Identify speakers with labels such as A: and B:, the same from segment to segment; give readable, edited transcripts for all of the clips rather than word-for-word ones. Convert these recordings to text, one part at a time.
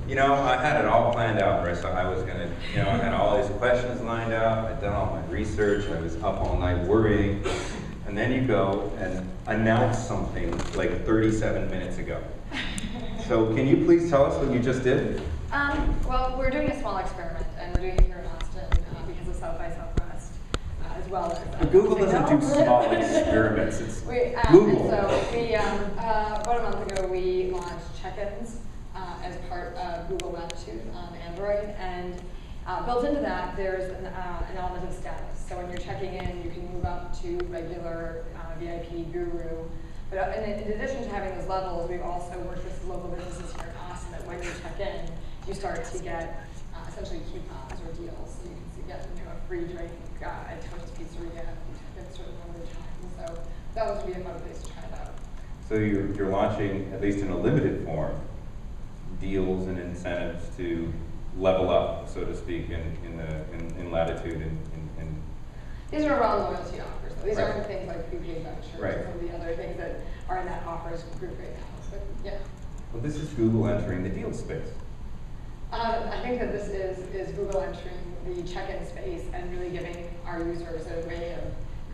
A: You know, I had it all planned out, Marissa. I was gonna, you know, I had all these questions lined up. I'd done all my research. I was up all night worrying. And then you go and announce something like 37 minutes ago. So can you please tell us what you just did?
B: Well, we're doing a small experiment, and we're doing it here in Austin because of South by Southwest, as well as
A: Google doesn't do small experiments. It's Google.
B: And so we, about a month ago, we launched check-ins as part of Google Latitude on Android, and built into that, there's an element of status. So when you're checking in, you can move up to regular VIP guru. But in addition to having those levels, we've also worked with local businesses here in Austin that when you check in, you start to get essentially coupons or deals. So you can get a free drink at Toast Pizzeria at a certain number of times. So that was really a fun place to try it out.
A: So you're launching, at least in a limited form, deals and incentives to level up, so to speak, in Latitude and
B: these are around loyalty offers. So these
A: right.
B: aren't things like prepaid vouchers
A: right.
B: or some of the other things that are in that offers group right now. But yeah.
A: Well, this is Google entering the deal space.
B: I think that this is Google entering the check-in space and really giving our users a way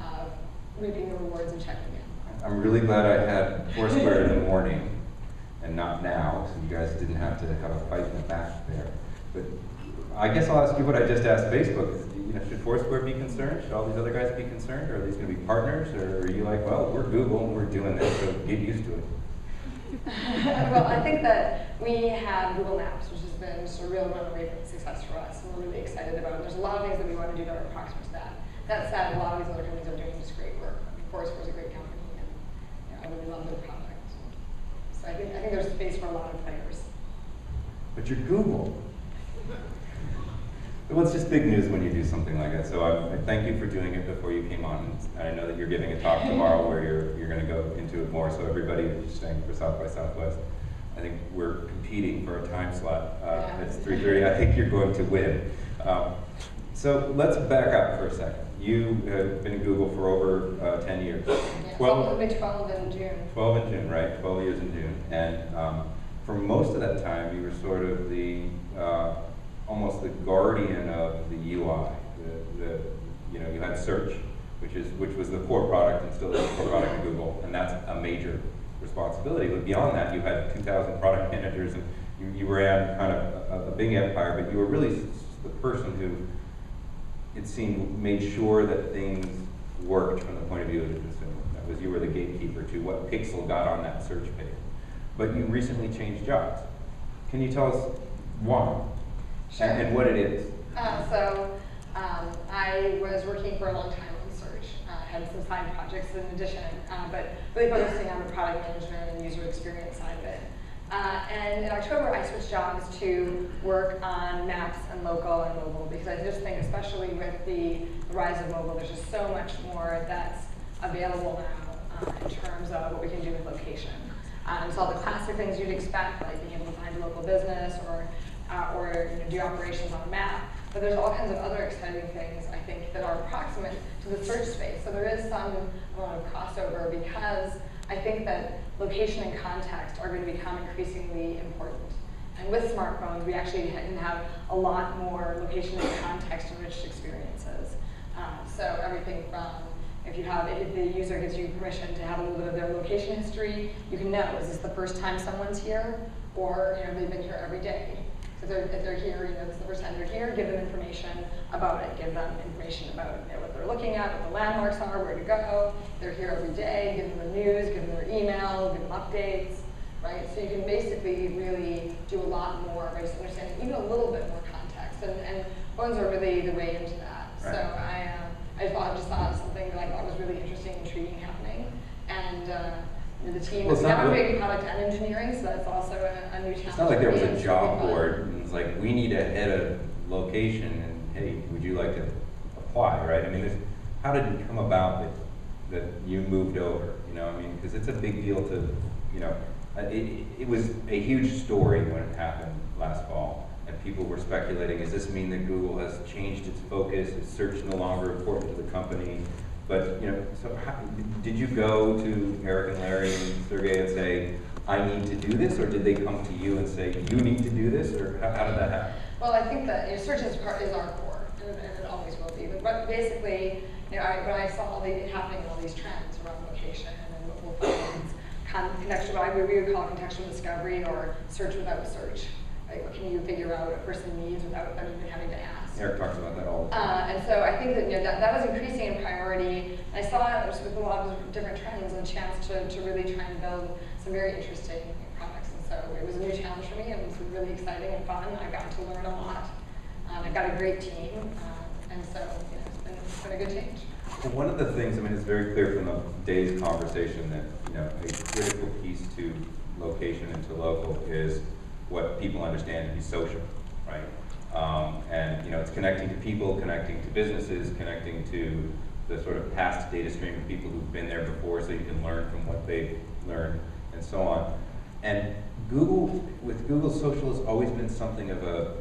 B: of reaping the rewards of checking in.
A: I'm really glad I had Foursquare in the morning and not now, so you guys didn't have to have a fight in the back there. But I guess I'll ask you what I just asked Facebook. Should Foursquare be concerned? Should all these other guys be concerned? Or are these going to be partners? Or are you like, well, we're Google and we're doing this, so get used to it?
B: Well, I think that we have Google Maps, which has been just a real runaway success for us, and we're really excited about it. There's a lot of things that we want to do that are proximate to that. That said, a lot of these other companies are doing just great work. I mean, Foursquare is a great company, and I really love their product. So I think there's space for a lot of players.
A: But you're Google. Well, it's just big news when you do something like that. So I thank you for doing it before you came on. And I know that you're giving a talk tomorrow where you're going to go into it more. So everybody who's staying for South by Southwest, I think we're competing for a time slot. It's 3:30. I think you're going to win. So let's back up for a second. You have been at Google for over 10 years.
B: Yeah, 12 in June.
A: 12 in June, right? 12 years in June. And for most of that time, you were sort of the almost the guardian of the UI. You had search, which was the core product and still is the core product of Google, and that's a major responsibility. But beyond that, you had 2,000 product managers, and you ran kind of a big empire. But you were really the person who, it seemed, made sure that things worked from the point of view of the consumer. That was, you were the gatekeeper to what pixel got on that search page. But you recently changed jobs. Can you tell us why?
B: Sure.
A: And what it is?
B: I was working for a long time on search. Had some side projects in addition, but really focusing on the product management and user experience side of it. And in October, I switched jobs to work on maps and local and mobile, because I just think, especially with the rise of mobile, there's just so much more that's available now in terms of what we can do with location. So all the classic things you'd expect, like being able to find a local business or do operations on a map. But there's all kinds of other exciting things, I think, that are proximate to the search space. So there is some amount of crossover, because I think that location and context are going to become increasingly important. And with smartphones, we actually can have a lot more location and context-enriched experiences. So everything from, if the user gives you permission to have a little bit of their location history, you can know, is this the first time someone's here, or they've been here every day. So if they're here, this is the first time they're here, give them information about it. Give them information about what they're looking at, what the landmarks are, where to go. They're here every day, give them the news, give them their email, give them updates, right? So you can basically really do a lot more by just understanding even a little bit more context. And phones are really the way into that. Right. So I just thought something that I thought was really interesting, intriguing happening. And the team is now doing product and engineering, so that's also a new challenge.
A: It's not like there was a job board and it's like, we need a head of location, and hey, would you like to apply, right? I mean, how did it come about that you moved over? Because it's a big deal to, it was a huge story when it happened last fall, and people were speculating, does this mean that Google has changed its focus? Is search no longer important to the company? But, so did you go to Eric and Larry and Sergey and say, I need to do this, or did they come to you and say, you need to do this, or how did that happen?
B: Well, I think that search is our core, and it always will be. But basically, when I saw it happening in all these trends around location and mobile phones, contextual, we would call contextual discovery or search without search. Like, what can you figure out a person needs without them even having to ask?
A: Eric talks about that all the time.
B: And so I think that that was increasing in priority. And I saw it with a lot of different trends and a chance to really try and build some very interesting products. And so it was a new challenge for me. It was really exciting and fun. I got to learn a lot. I got a great team, and so it's been a good change.
A: And one of the things, I mean, it's very clear from the day's conversation that a critical piece to location and to local is what people understand to be social, right? And it's connecting to people, connecting to businesses, connecting to the sort of past data stream of people who've been there before, so you can learn from what they've learned, and so on. And with Google, social has always been something of a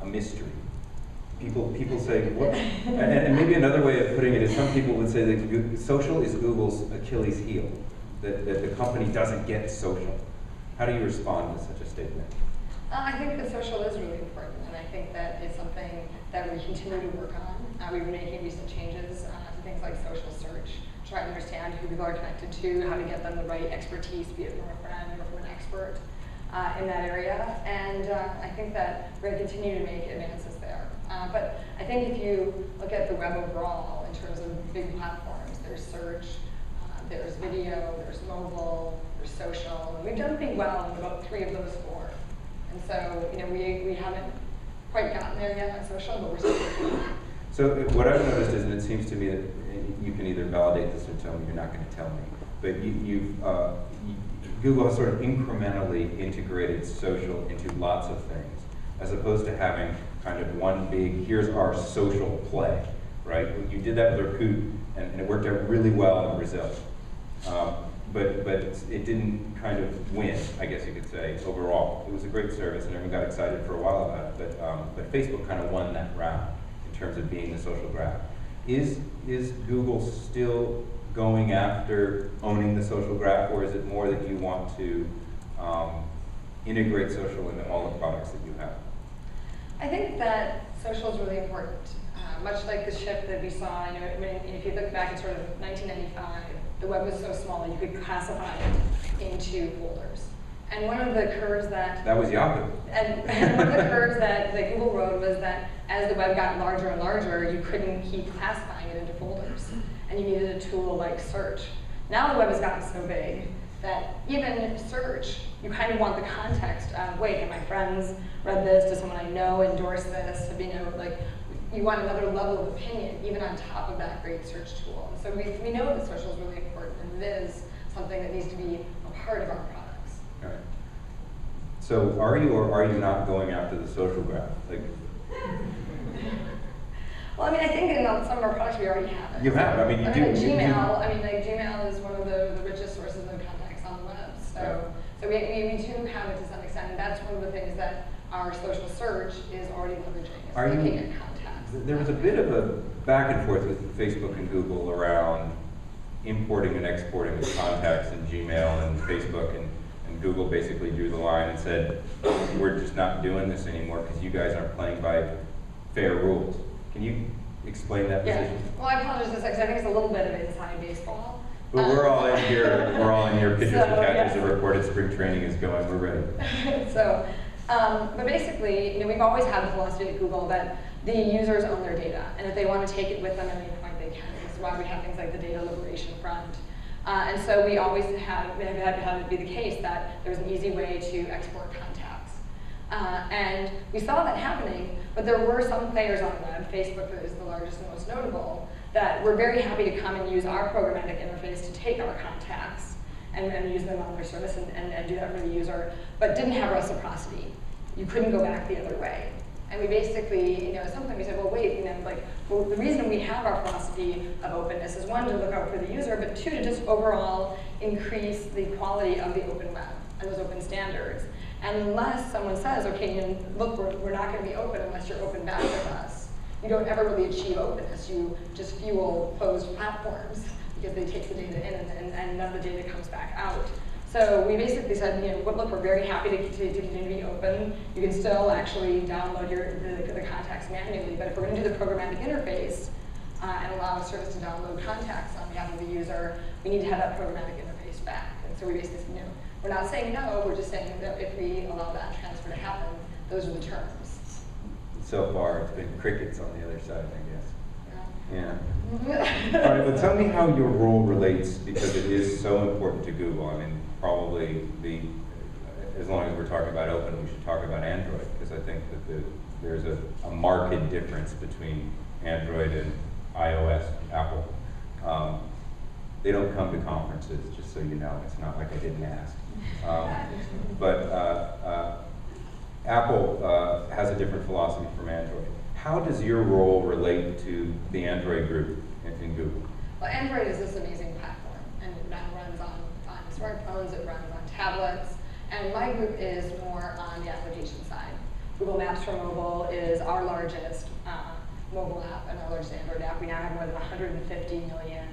A: mystery. People say, what? And maybe another way of putting it is some people would say that social is Google's Achilles heel, that the company doesn't get social. How do you respond to such a statement?
B: I think that social is really important, and I think that it's something that we continue to work on. We've been making recent changes to things like social search, trying to understand who people are connected to, how to get them the right expertise, be it from a friend or from an expert in that area. And I think that we're going to continue to make advances there. But I think if you look at the web overall, in terms of big platforms, there's search, there's video, there's mobile, there's social, and we've done pretty well in about 3 of those 4. And so, we haven't quite gotten there yet on social, but we're still working on it.
A: So what I've noticed is, and it seems to me that you can either validate this or tell me you're not going to tell me, but Google has sort of incrementally integrated social into lots of things, as opposed to having kind of one big, here's our social play, right? You did that with Orkut, and it worked out really well in Brazil. But it didn't kind of win, I guess you could say, overall. It was a great service, and everyone got excited for a while about it, but Facebook kind of won that round in terms of being the social graph. Is Google still going after owning the social graph, or is it more that you want to integrate social into all the products that you have?
B: I think that social is really important. Much like the shift that we saw, if you look back at sort of 1995, the web was so small that you could classify it into folders. And one of the curves that
A: was Yahoo.
B: And one of the curves that Google rode was that as the web got larger and larger, you couldn't keep classifying it into folders, and you needed a tool like search. Now the web has gotten so big that even search, you kind of want the context of, wait, have my friends read this? Does someone I know endorse this? You want another level of opinion, even on top of that great search tool. And so we know that social is really important, and it is something that needs to be a part of our products.
A: All right. So are you or are you not going after the social graph?
B: Well, I think in some of our products we already have it.
A: You have. You do.
B: Gmail is one of the richest sources of contacts on the web. So we do have it to some extent, and that's one of the things that our social search is already leveraging. Is looking at contacts.
A: There was a bit of a back and forth with Facebook and Google around importing and exporting of contacts in Gmail and Facebook, and Google basically drew the line and said, we're just not doing this anymore because you guys aren't playing by fair rules. Can you explain that position?
B: Well, I apologize because I think it's a little bit of inside baseball.
A: But we're all in here, pitchers and catchers, the reported spring training is going, we're ready.
B: But basically, we've always had the philosophy at Google that the users own their data, and if they want to take it with them at any point, they can. This is why we have things like the data liberation front. And so we always have had it be the case that there was an easy way to export contacts. And we saw that happening, but there were some players on the web, Facebook is the largest and most notable, that were very happy to come and use our programmatic interface to take our contacts and use them on their service and do that for the user, but didn't have reciprocity. You couldn't go back the other way. And we basically, at some point we said, well, wait, the reason we have our philosophy of openness is 1, to look out for the user, but 2, to just overall increase the quality of the open web and those open standards. And unless someone says, okay, look, we're not going to be open unless you're open back with us, you don't ever really achieve openness. You just fuel closed platforms because they take the data in and none of the data comes back out. So we basically said, look, we're very happy to continue to be open. You can still actually download the contacts manually, but if we're going to do the programmatic interface and allow a service to download contacts on behalf of the user, we need to have that programmatic interface back. And so we basically said, we're not saying no, we're just saying that if we allow that transfer to happen, those are the terms.
A: So far, it's been crickets on the other side, I guess. Yeah. All right, but tell me how your role relates, because it is so important to Google. I mean, probably as long as we're talking about open, we should talk about Android, because I think that there's a marked difference between Android and iOS, Apple. They don't come to conferences, just so you know. It's not like I didn't ask. But Apple has a different philosophy from Android. How does your role relate to the Android group in Google?
B: Well, Android is this amazing platform, and it now runs on smartphones, it runs on tablets, and my group is more on the application side. Google Maps for mobile is our largest mobile app and our largest Android app. We now have more than 150 million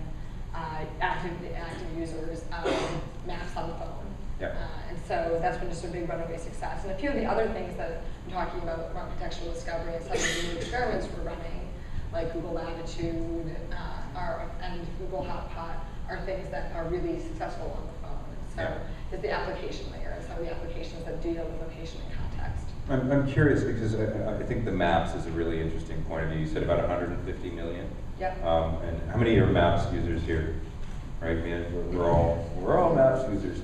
B: active users of Maps on the phone.
A: Yep.
B: And so that's been just a big runaway success. And a few of the other things that I'm talking about around contextual discovery and some of the new experiments we're running, like Google Latitude and Google Hotpot, are things that are really successful on the phone. And so it's the application layer and some of the applications that deal with location and context.
A: I'm curious, because I think the Maps is a really interesting point of view. You said about 150 million.
B: Yep.
A: And how many are Maps users here? Right, we're all Maps users.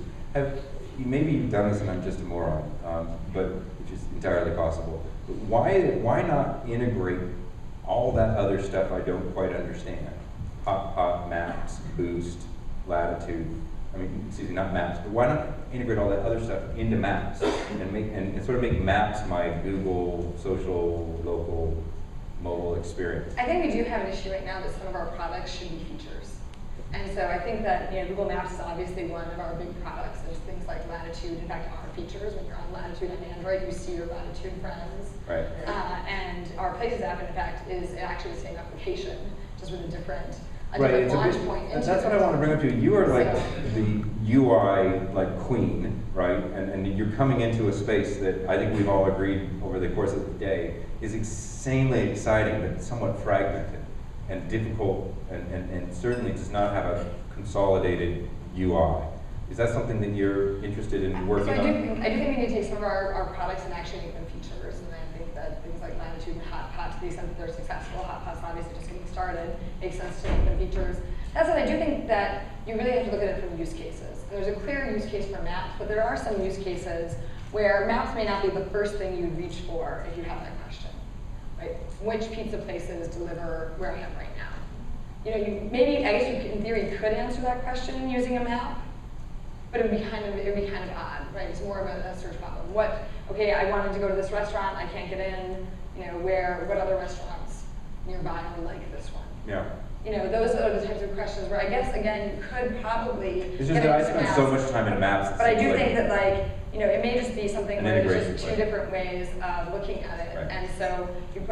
A: Maybe you've done this and I'm just a moron, but which is entirely possible. But why not integrate all that other stuff I don't quite understand? Hotpot, Maps, Boost, Latitude. I mean, excuse me, not Maps, but why not integrate all that other stuff into Maps and sort of make Maps my Google social, local, mobile experience?
B: I think we do have an issue right now that some of our products should be features. And so I think that Google Maps is obviously one of our big products. There's things like Latitude, in fact, our features. When you're on Latitude on Android, you see your Latitude friends.
A: Right.
B: And our Places app, in fact, is actually the same application, just with a different
A: Right,
B: launch point.
A: That's what I want to bring up to you. You are like the UI queen, right? And you're coming into a space that I think we've all agreed over the course of the day is insanely exciting, but somewhat fragmented and difficult, and certainly does not have a consolidated UI. Is that something that you're interested in working on?
B: I do think we need to take some of our products and actually make them features. And I think that things like Latitude and Hotpot, to the extent that they're successful, Hotpot's obviously just getting started, makes sense to make them features. That said, I do think that you really have to look at it from use cases. And there's a clear use case for Maps, but there are some use cases where Maps may not be the first thing you'd reach for if you have that question. Right? Which pizza places deliver where I am right now? Maybe, I guess you, in theory, could answer that question using a map, but it would be kind of odd, right? It's more of a search problem. Okay, I wanted to go to this restaurant, I can't get in. What other restaurants nearby are like this one?
A: Yeah.
B: Those are the types of questions where I guess again you could probably.
A: It's just that I spend so much time in Maps.
B: But I do think that it may just be something where there's just two different ways of looking at it,
A: right.
B: And so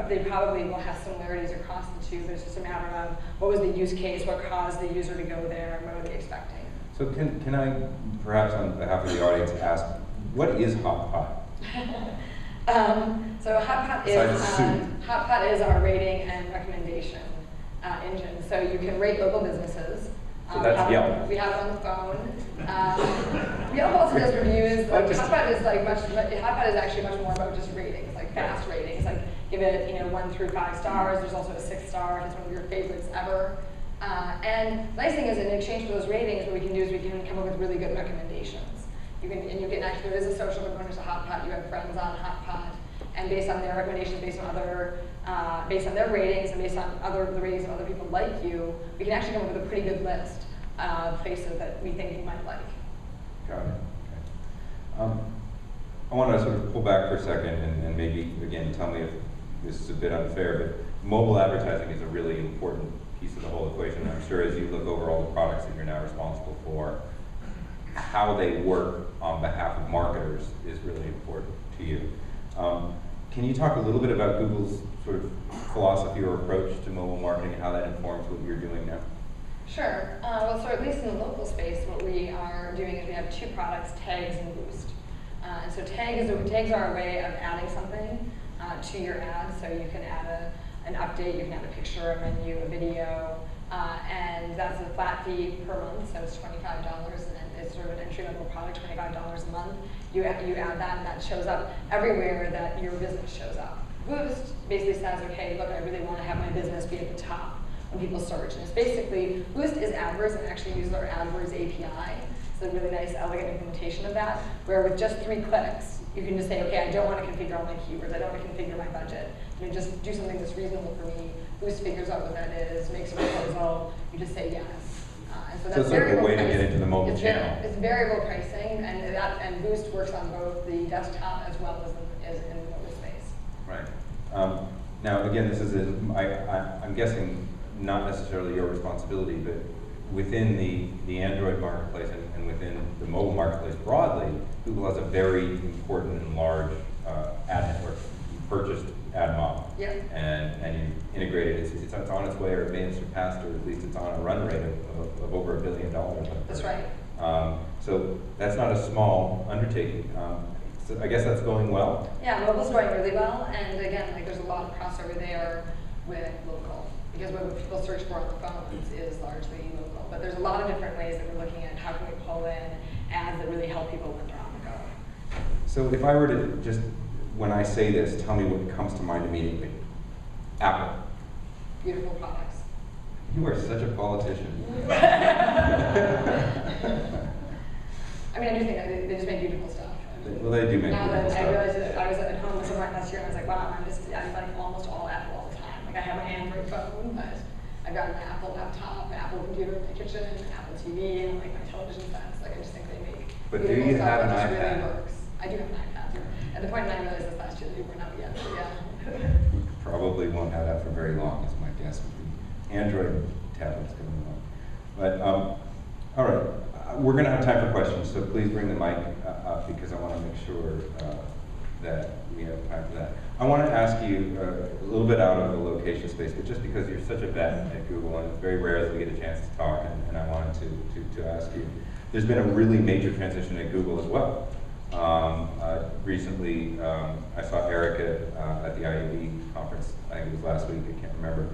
B: they probably will have similarities across the two. But it's just a matter of what was the use case, what caused the user to go there, and what are they expecting.
A: So can I, perhaps on behalf of the audience, ask, what is Hotpot?
B: So Hotpot is our rating and recommendation engine. So you can rate local businesses.
A: So that's Yelp.
B: We have it on the phone. Yelp also does reviews. Hotpot is actually much more about just ratings, like fast ratings. Like give it 1 through 5 stars. There's also a 6 star if it's one of your favorites ever. And the nice thing is, in exchange for those ratings, what we can do is we can come up with really good recommendations. Actually, there is a social component to Hotpot. You have friends on Hotpot, and based on their recommendations, based on their ratings, and based on the ratings of other people like you, we can actually come up with a pretty good list of places that we think you might like.
A: Got it. Okay. I want to sort of pull back for a second and maybe again tell me if this is a bit unfair, but mobile advertising is a really important piece of the whole equation. I'm sure as you look over all the products that you're now responsible for, how they work on behalf of marketers is really important to you. Can you talk a little bit about Google's sort of philosophy or approach to mobile marketing and how that informs what you're doing now?
B: Sure. Well, so at least in the local space, what we are doing is we have two products, Tags and Boost. And so tags are a way of adding something to your ad. So you can add an update, you can add a picture, a menu, a video, and that's a flat fee per month, so it's $25, and it's sort of an entry-level product, $25 a month. You add that, and that shows up everywhere that your business shows up. Boost basically says, okay, look, I really want to have my business be at the top when people search. And it's basically, Boost is AdWords, and actually uses our AdWords API. It's a really nice, elegant implementation of that, where with just 3 clicks, you can just say, okay, I don't want to configure all my keywords, I don't want to configure my budget. You know, just do something that's reasonable for me. Boost figures out what that is, makes a proposal, you just say yes. And so that's
A: it's like a way to get into the mobile channel.
B: It's variable pricing, and Boost works on both the desktop as well as in the mobile space.
A: Right. Now, again, this is, I'm guessing, not necessarily your responsibility, but within the Android marketplace and within the mobile marketplace broadly, Google has a very important and large ad network. You purchased ad model,
B: yep.
A: and you integrated it. It's on its way, or it may have surpassed, or at least it's on a run rate of over $1 billion.
B: That's right.
A: So that's not a small undertaking. So I guess that's going well.
B: Yeah, mobile's going really well, and again, like there's a lot of crossover there with local, because what people search for on the phones is largely local. But there's a lot of different ways that we're looking at how can we pull in ads that really help people when they're on the go.
A: So if I were to just, when I say this, tell me what comes to mind immediately. Apple.
B: Beautiful products.
A: You are such a politician.
B: I mean, I do think they just make beautiful stuff.
A: Well, they do make
B: now
A: beautiful
B: that
A: stuff.
B: I realized that I was at home with someone last year, and I was like, wow, I'm like almost all Apple all the time. Like I have my Android phone, but I've got an Apple laptop, an Apple computer in my kitchen, an Apple TV, and like my television sets. Like I just think they make
A: But do
B: beautiful
A: you
B: stuff
A: have an
B: that just
A: iPad?
B: really works. I do have an iPad. At the point when I realized this last year, they were not yet. So yeah.
A: Probably won't have that for very long, is my guess, with the Android tablets coming along. But all right, we're going to have time for questions, so please bring the mic up because I want to make sure that we have time for that. I want to ask you a little bit out of the location space, but just because you're such a vet at Google, and it's very rare that we get a chance to talk, and I wanted to ask you. There's been a really major transition at Google as well. Recently, I saw Eric at the IAB conference, I think it was last week, I can't remember.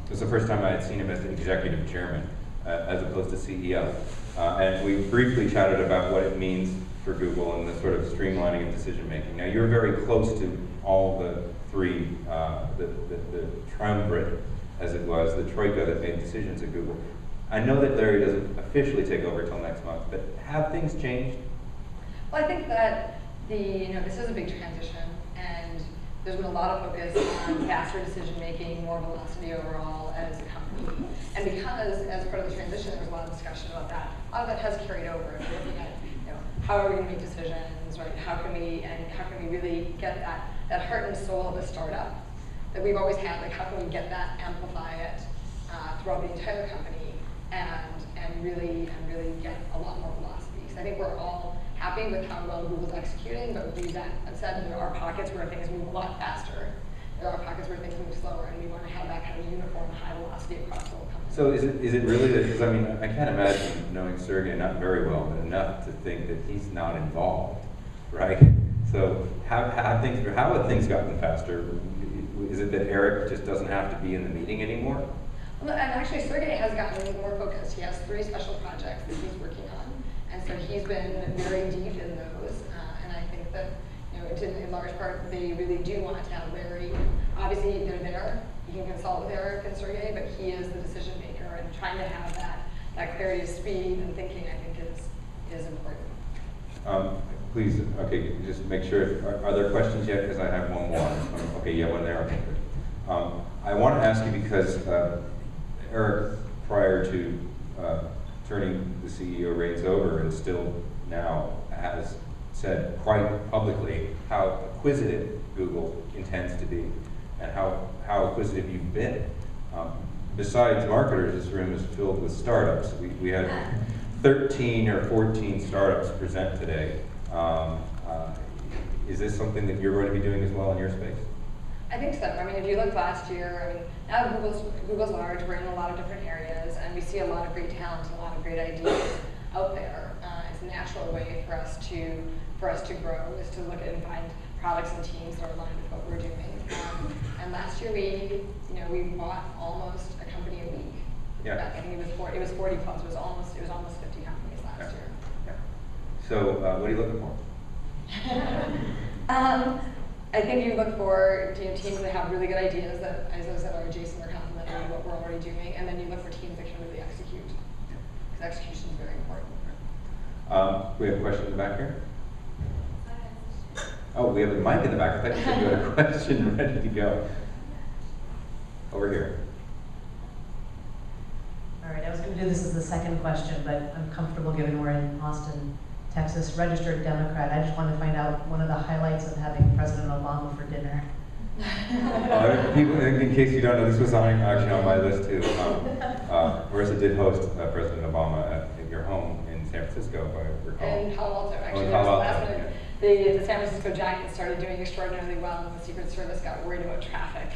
A: It was the first time I had seen him as the executive chairman, as opposed to CEO. And we briefly chatted about what it means for Google and the sort of streamlining of decision making. Now, you're very close to all the three, the triumvirate, as it was, the troika that made decisions at Google. I know that Larry doesn't officially take over till next month, but have things changed?
B: Well, I think that this is a big transition, and there's been a lot of focus on faster decision making, more velocity overall as a company. And because, as part of the transition, there's a lot of discussion about that. A lot of that has carried over. And we're looking at, how are we going to make decisions, right? How can we really get that heart and soul of a startup that we've always had? Like, how can we get that, amplify it throughout the entire company, and really get a lot more velocity? So I think we're all happy with how well Google's executing, but with that said, there are pockets where things move a lot faster. There are pockets where things move slower, and we want to have that kind of uniform high velocity across the whole company.
A: So is it really that, because I mean, I can't imagine knowing Sergey not very well, but enough to think that he's not involved, right? So how have things gotten faster? Is it that Eric just doesn't have to be in the meeting anymore?
B: Well, and actually, Sergey has gotten more focused. He has 3 special projects that he's working on. And so he's been very deep in those, and I think that, in large part, they really do want to have Larry. Obviously, they're there. You can consult with Eric and Sergey, but he is the decision maker, and trying to have that clarity of speed and thinking, I think, is important.
A: Please, okay, just make sure. Are there questions yet? Because I have one more. Okay, yeah, one there. Okay, good. I want to ask you because Eric, prior to turning the CEO reins over, and still now has said quite publicly how acquisitive Google intends to be, and how acquisitive you've been. Besides marketers, this room is filled with startups. We had 13 or 14 startups present today. Is this something that you're going to be doing as well in your space?
B: I think so. I mean, if you look last year, I mean, now Google's large. We're in a lot of different areas, and we see a lot of great talent, a lot of great ideas out there. It's a natural way for us to grow, is to look at and find products and teams that are aligned with what we're doing. And last year we bought almost a company a week.
A: Yeah.
B: I think it was 40 plus. It was almost 50 companies last year.
A: Yeah. So what are you looking for?
B: I think you look for teams that have really good ideas that, as I said, are adjacent or complementary to what we're already doing, and then you look for teams that can really execute. Because execution is very important.
A: We have a question in the back here. Oh, we have a mic in the back. I thought you said you had a question ready to go. Over here.
C: All right, I was going to do this as the second question, but I'm comfortable given we're in Austin, Texas, registered Democrat. I just want to find out one of the highlights of having President Obama for dinner.
A: People, in case you don't know, this was actually on my list too. Marissa did host President Obama at your home in San Francisco, if I recall.
B: In Palo Alto, actually.
A: In Palo Alto,
B: yeah. The San Francisco Giants started doing extraordinarily well, and the Secret Service got worried about traffic.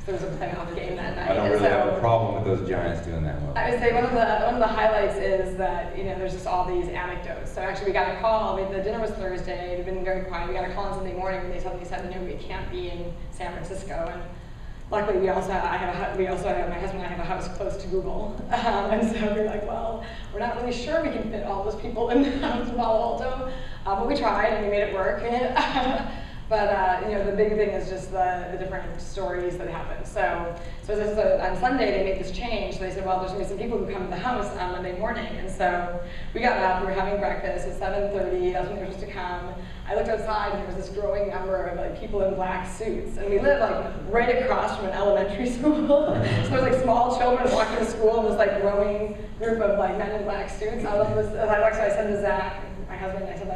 B: So there was a playoff game that night.
A: I don't really have a problem with those Giants doing that well.
B: I would say one of the highlights is that there's just all these anecdotes. So actually, we got a call. The dinner was Thursday. It had been very quiet. We got a call on Sunday morning, and they suddenly said, "No, we can't be in San Francisco." And luckily, my husband and I have a house close to Google, and so we're like, well, we're not really sure we can fit all those people in the house in Palo Alto, but we tried and we made it work. But the big thing is just the different stories that happen. So on Sunday they made this change. So they said, well, there's gonna be some people who come to the house on Monday morning. And so we got up, we were having breakfast at 7:30. That's when they were supposed to come. I looked outside and there was this growing number of people in black suits. And we live right across from an elementary school. So there's small children walking to school in this growing group of men in black suits. I said to Zach, my husband, I said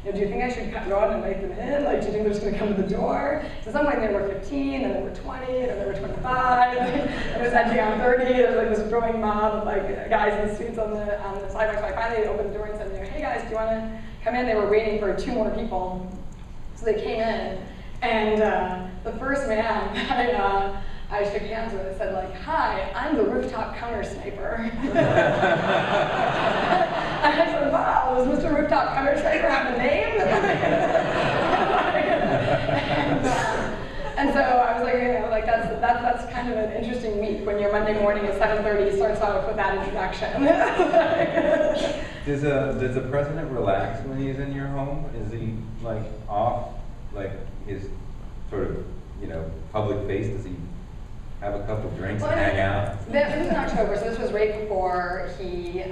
B: do you think I should go out and invite them in? Do you think they're just going to come to the door? So some there were 15, and there were 20, and then there were 25, and it was edging on 30. There was this growing mob of guys in suits on the sidewalk. So I finally opened the door and said, hey guys, do you want to come in? They were waiting for 2 more people. So they came in, and the first man that I shook hands with said, hi, I'm the rooftop counter sniper. And I said, wow, does Mr. Rooftop Counter Sniper have a name? and so I was that's kind of an interesting week when your Monday morning at 7:30 starts off with that introduction.
A: Does the president relax when he's in your home? Is he off his sort of public face? Does he have a couple drinks and hang out?
B: This was in October, so this was right before he.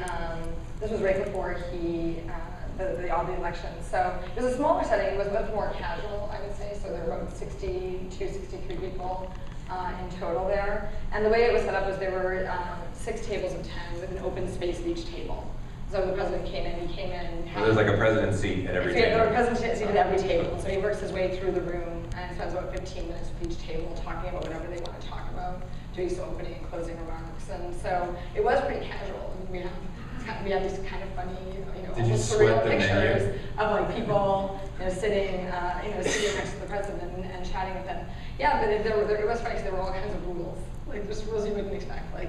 B: All the elections. So it was a smaller setting. It was much more casual, I would say. So there were about 62, 63 people in total there. And the way it was set up was there were 6 tables of 10 with an open space at each table. So when the president came in,
A: So there's a president's seat at every table.
B: There was a president's seat at every table. So he works his way through the room and spends about 15 minutes with each table talking about whatever they want to talk about, doing some opening and closing remarks. And so it was pretty casual. We had these kind of funny, almost surreal pictures of people, sitting next to the president and chatting with them. Yeah, but it was funny because there were all kinds of rules, just rules you wouldn't expect, and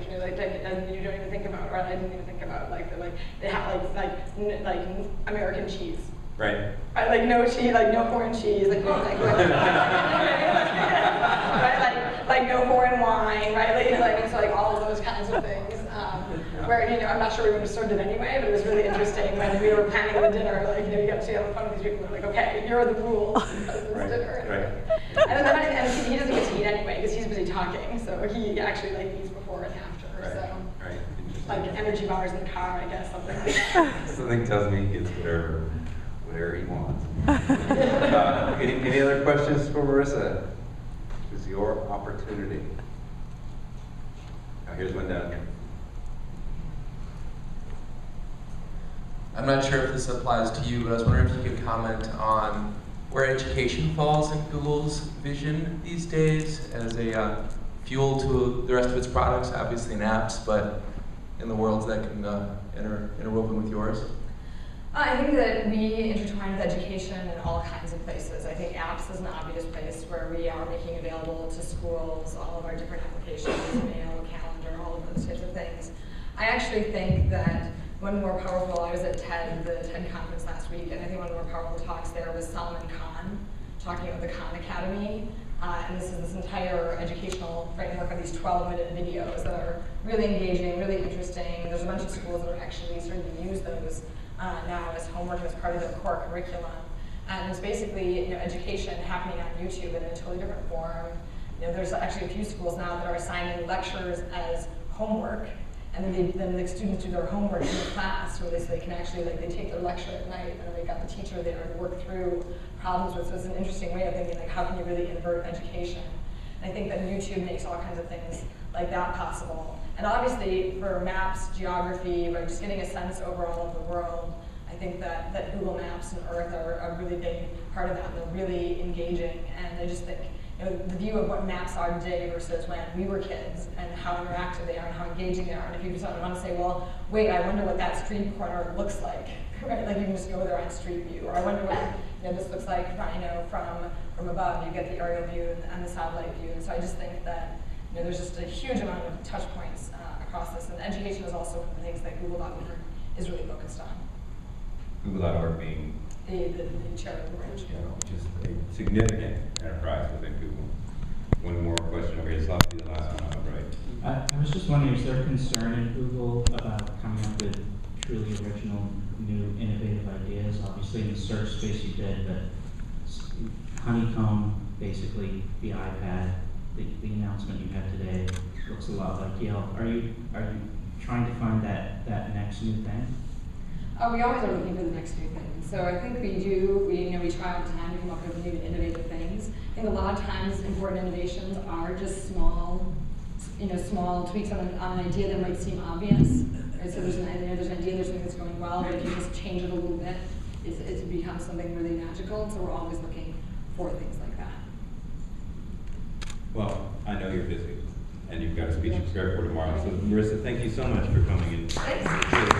B: you don't even think about, or I didn't even think about, they have American cheese.
A: Right.
B: No cheese, no foreign cheese, no foreign wine, right? So all of those kinds of things. Where I'm not sure we would have served it anyway, but it was really interesting when we were planning the dinner. You got to see on the phone with these people. We're okay, here are the rules of this dinner. Right. And he doesn't get to eat anyway because he's busy talking. So he actually eats before and after.
A: Right.
B: So
A: Right.
B: Energy bars in the car, I guess, something like that.
A: Something tells me he gets whatever he wants. Any other questions for Marissa? This is your opportunity. Now here's one down here.
D: I'm not sure if this applies to you, but I was wondering if you could comment on where education falls in Google's vision these days as a fuel to the rest of its products, obviously in apps, but in the worlds that can interwoven with yours.
B: I think that we intertwine with education in all kinds of places. I think apps is an obvious place where we are making available to schools all of our different applications, mail, calendar, all of those types of things. I actually think that one more powerful, I was at TED, the TED conference last week, and I think one of the more powerful talks there was Salman Khan, talking about the Khan Academy. And this is this entire educational framework of these 12-minute videos that are really engaging, really interesting. There's a bunch of schools that are actually starting to use those now as homework as part of their core curriculum. And it's basically education happening on YouTube in a totally different form. There's actually a few schools now that are assigning lectures as homework, and then the students do their homework in the class, where they can actually, they take their lecture at night, and they've got the teacher there to work through problems with. So it's an interesting way of thinking, how can you really invert education? And I think that YouTube makes all kinds of things like that possible. And obviously, for maps, geography, right, just getting a sense over all of the world, I think that Google Maps and Earth are a really big part of that, and they're really engaging. And I just think, the view of what maps are today versus when we were kids, and how interactive they are and how engaging they are. And if you just want to say, well, wait, I wonder what that street corner looks like, right? Like you can just go there on Street View, or I wonder what this looks like, from above. You get the aerial view and the satellite view. And so I just think that there's just a huge amount of touch points across this, and education is also one of the things that Google.org is really focused on.
A: Google.org being
B: The charitable branch.
A: which is a significant enterprise within Google. One more question over here. This will have to be the last one, right?
E: I was just wondering, is there a concern in Google about coming up with truly original, new, innovative ideas? Obviously, in the search space you did, but Honeycomb, basically the iPad, the announcement you had today looks a lot like Yelp. Are you trying to find that next new thing?
B: We always are looking for the next new thing. So I think we do, we try all the time to come up with new innovative things. I think a lot of times important innovations are just small tweaks on an idea that might seem obvious. Right? So there's an idea, there's something that's going well, but if you just change it a little bit, it becomes something really magical. So we're always looking for things like that.
A: Well, I know you're busy, and you've got a speech to prepare for tomorrow. So Marissa, thank you so much for coming in.
B: Thanks.